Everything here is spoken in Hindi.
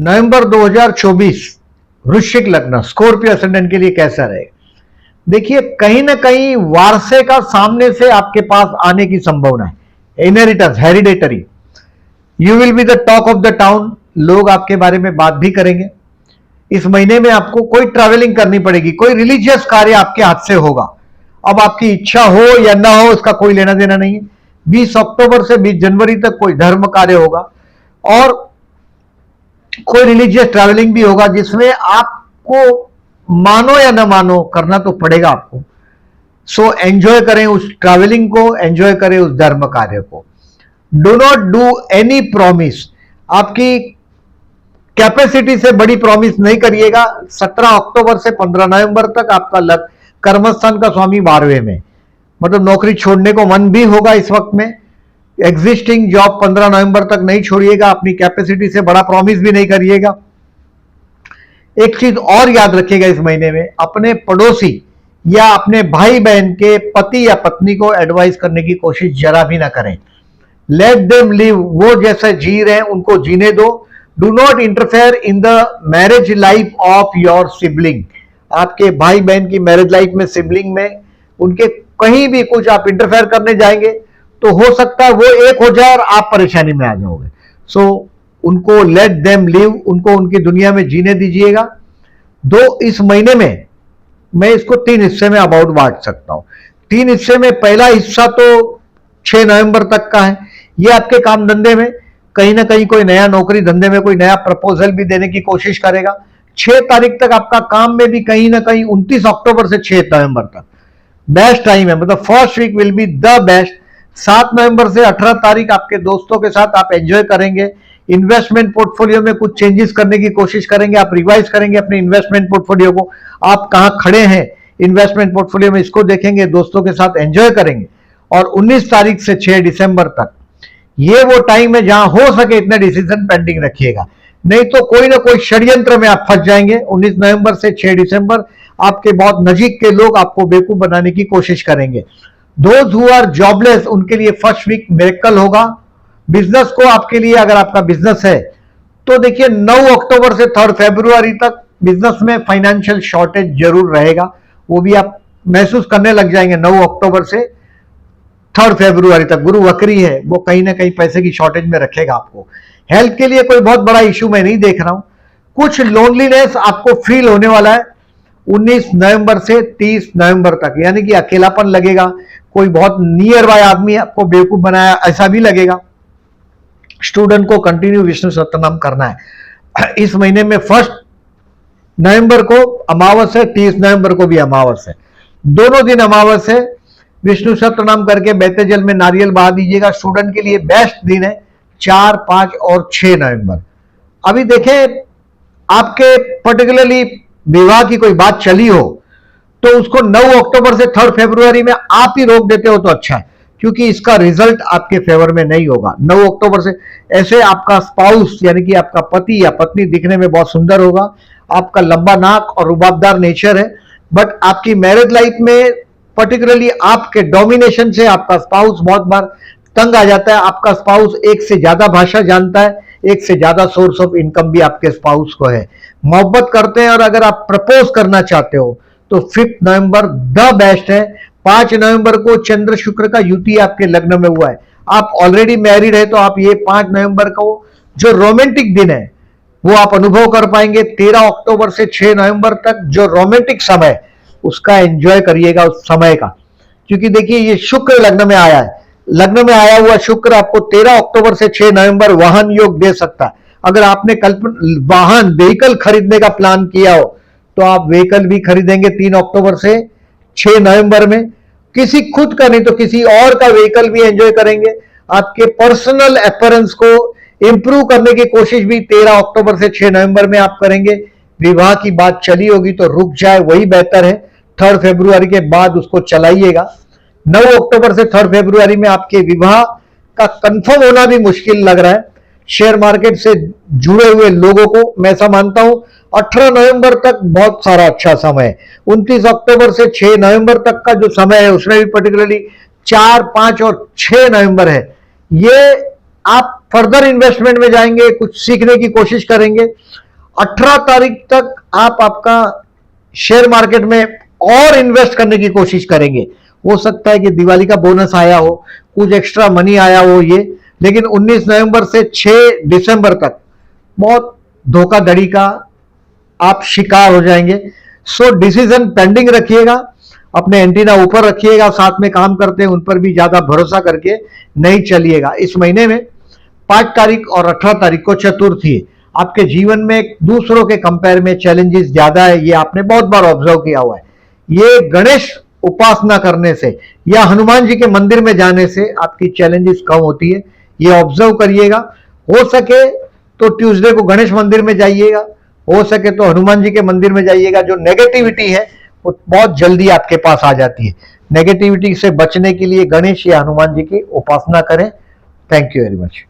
नवंबर 2024 वृश्चिक लग्न स्कॉर्पियो असेंडेंट के लिए कैसा रहेगा? देखिए, कहीं ना कहीं वारसे का सामने से आपके पास आने की संभावना है। Inheritance, hereditary. You will be the talk of the town. लोग आपके बारे में बात भी करेंगे। इस महीने में आपको कोई ट्रैवलिंग करनी पड़ेगी, कोई रिलीजियस कार्य आपके हाथ से होगा। अब आपकी इच्छा हो या ना हो उसका कोई लेना देना नहीं है। 20 अक्टूबर से 20 जनवरी तक कोई धर्म कार्य होगा और कोई रिलीजियस ट्रैवलिंग भी होगा, जिसमें आपको मानो या ना मानो करना तो पड़ेगा आपको। सो एंजॉय करें उस ट्रैवलिंग को, एंजॉय करें उस धर्म कार्य को। Do not do any promise. आपकी कैपेसिटी से बड़ी प्रॉमिस नहीं करिएगा। 17 अक्टूबर से 15 नवंबर तक आपका कर्मस्थान का स्वामी 12वें में, मतलब नौकरी छोड़ने को मन भी होगा इस वक्त में। एग्जिस्टिंग जॉब 15 नवंबर तक नहीं छोड़िएगा। अपनी कैपेसिटी से बड़ा प्रॉमिस भी नहीं करिएगा। एक चीज और याद रखिएगा, इस महीने में अपने पड़ोसी या अपने भाई बहन के पति या पत्नी को एडवाइस करने की कोशिश जरा भी ना करें। Let them live. वो जैसे जी रहे हैं उनको जीने दो। Do not interfere in the marriage life of your sibling. आपके भाई बहन की मैरिज लाइफ में, सिबलिंग में, उनके कहीं भी कुछ आप इंटरफेयर करने जाएंगे तो हो सकता है वो एक हो जाए और आप परेशानी में आ जाओगे। सो उनको लेट देम लिव, उनको उनकी दुनिया में जीने दीजिएगा। इस महीने में मैं इसको 3 हिस्से में अबाउट बांट सकता हूं। 3 हिस्से में पहला हिस्सा तो 6 नवंबर तक का है। ये आपके काम धंधे में कहीं ना कहीं कोई नया नौकरी धंधे में कोई नया प्रपोजल भी देने की कोशिश करेगा। 6 तारीख तक आपका काम में भी कहीं ना कहीं 29 अक्टूबर से 6 नवंबर तक बेस्ट टाइम है, मतलब first week will be the best. 7 नवंबर से 18 तारीख आपके दोस्तों के साथ आप एंजॉय करेंगे। इन्वेस्टमेंट पोर्टफोलियो में कुछ चेंजेस करने की कोशिश करेंगे, आप रिवाइज करेंगे अपने इन्वेस्टमेंट पोर्टफोलियो को। आप कहां खड़े हैं इन्वेस्टमेंट पोर्टफोलियो में, इसको देखेंगे, दोस्तों के साथ एंजॉय करेंगे। और 19 तारीख से 6 दिसंबर तक ये वो टाइम है जहां हो सके इतने डिसीजन पेंडिंग रखिएगा, नहीं तो कोई ना कोई षड्यंत्र में आप फंस जाएंगे। 19 नवंबर से 6 दिसंबर आपके बहुत नजीक के लोग आपको बेवकूफ बनाने की कोशिश करेंगे। दोज हु आर जॉबलेस उनके लिए फर्स्ट वीक मिरेकल होगा। बिजनेस को आपके लिए, अगर आपका बिजनेस है तो देखिए 9 अक्टूबर से 3 फरवरी तक बिजनेस में फाइनेंशियल शॉर्टेज जरूर रहेगा। वो भी आप महसूस करने लग जाएंगे। 9 अक्टूबर से 3 फरवरी तक गुरु वक्री है, वो कहीं ना कहीं पैसे की शॉर्टेज में रखेगा आपको। हेल्थ के लिए कोई बहुत बड़ा इश्यू मैं नहीं देख रहा हूं। कुछ लोनलीनेस आपको फील होने वाला है 19 नवंबर से 30 नवंबर तक, यानी कि अकेलापन लगेगा। कोई बहुत नियर बाय आदमी आपको बेवकूफ बनाया ऐसा भी लगेगा। स्टूडेंट को कंटिन्यू विष्णु सहस्त्रनाम करना है। इस महीने में 1 नवंबर को अमावस है, 30 नवंबर को भी अमावस है। दोनों दिन अमावस है। विष्णु सहस्त्रनाम करके बहते जल में नारियल बहा दीजिएगा। स्टूडेंट के लिए बेस्ट दिन है 4, 5 और 6 नवंबर। अभी देखें, आपके पर्टिकुलरली विवाह की कोई बात चली हो तो उसको 9 अक्टूबर से 3 फरवरी में आप ही रोक देते हो तो अच्छा है, क्योंकि इसका रिजल्ट आपके फेवर में नहीं होगा। 9 अक्टूबर से ऐसे आपका स्पाउस यानी कि आपका पति या पत्नी दिखने में बहुत सुंदर होगा। आपका लंबा नाक और रुबाबदार नेचर है, बट आपकी मैरिज लाइफ में पर्टिकुलरली आपके डोमिनेशन से आपका स्पाउस बहुत बार तंग आ जाता है। आपका स्पाउस एक से ज्यादा भाषा जानता है, एक से ज्यादा सोर्स ऑफ इनकम भी आपके स्पाउस को है। मोहब्बत करते हैं और अगर आप प्रपोज करना चाहते हो तो 5 नवंबर द बेस्ट है। 5 नवंबर को चंद्र शुक्र का युति आपके लग्न में हुआ है। आप ऑलरेडी मैरिड है तो आप ये 5 नवंबर को जो रोमांटिक दिन है वो आप अनुभव कर पाएंगे। 13 अक्टूबर से 6 नवंबर तक जो रोमांटिक समय उसका एंजॉय करिएगा उस समय का, क्योंकि देखिए ये शुक्र लग्न में आया है। लग्न में आया हुआ शुक्र आपको 13 अक्टूबर से 6 नवंबर वाहन योग दे सकता है। अगर आपने वाहन व्हीकल खरीदने का प्लान किया हो तो आप व्हीकल भी खरीदेंगे 3 अक्टूबर से 6 नवंबर में। किसी खुद का नहीं तो किसी और का व्हीकल भी एंजॉय करेंगे। आपके पर्सनल अपीयरेंस को इंप्रूव करने की कोशिश भी 13 अक्टूबर से 6 नवंबर में आप करेंगे। विवाह की बात चली होगी तो रुक जाए, वही बेहतर है। 3 फरवरी के बाद उसको चलाइएगा। 9 अक्टूबर से 3 फरवरी में आपके विवाह का कंफर्म होना भी मुश्किल लग रहा है। शेयर मार्केट से जुड़े हुए लोगों को मैं ऐसा मानता हूं 18 नवंबर तक बहुत सारा अच्छा समय है। 29 अक्टूबर से 6 नवंबर तक का जो समय है उसमें भी पर्टिकुलरली 4, 5 और 6 नवंबर है। ये आप फर्दर इन्वेस्टमेंट में जाएंगे, कुछ सीखने की कोशिश करेंगे। 18 तारीख तक आप आपका शेयर मार्केट में और इन्वेस्ट करने की कोशिश करेंगे। हो सकता है कि दिवाली का बोनस आया हो, कुछ एक्स्ट्रा मनी आया हो ये, लेकिन 19 नवंबर से 6 दिसंबर तक बहुत धोखाधड़ी का आप शिकार हो जाएंगे। सो डिसीजन पेंडिंग रखिएगा, अपने एंटीना ऊपर रखिएगा, साथ में काम करते हैं उन पर भी ज्यादा भरोसा करके नहीं चलिएगा। इस महीने में 5 तारीख और 18 तारीख को चतुर्थी है। आपके जीवन में दूसरों के कंपेयर में चैलेंजेस ज्यादा है, ये आपने बहुत बार ऑब्जर्व किया हुआ है। ये गणेश उपासना करने से या हनुमान जी के मंदिर में जाने से आपकी चैलेंजेस कम होती है, ये ऑब्जर्व करिएगा। हो सके तो ट्यूसडे को गणेश मंदिर में जाइएगा, हो सके तो हनुमान जी के मंदिर में जाइएगा। जो नेगेटिविटी है वो बहुत जल्दी आपके पास आ जाती है। नेगेटिविटी से बचने के लिए गणेश या हनुमान जी की उपासना करें। Thank you very much.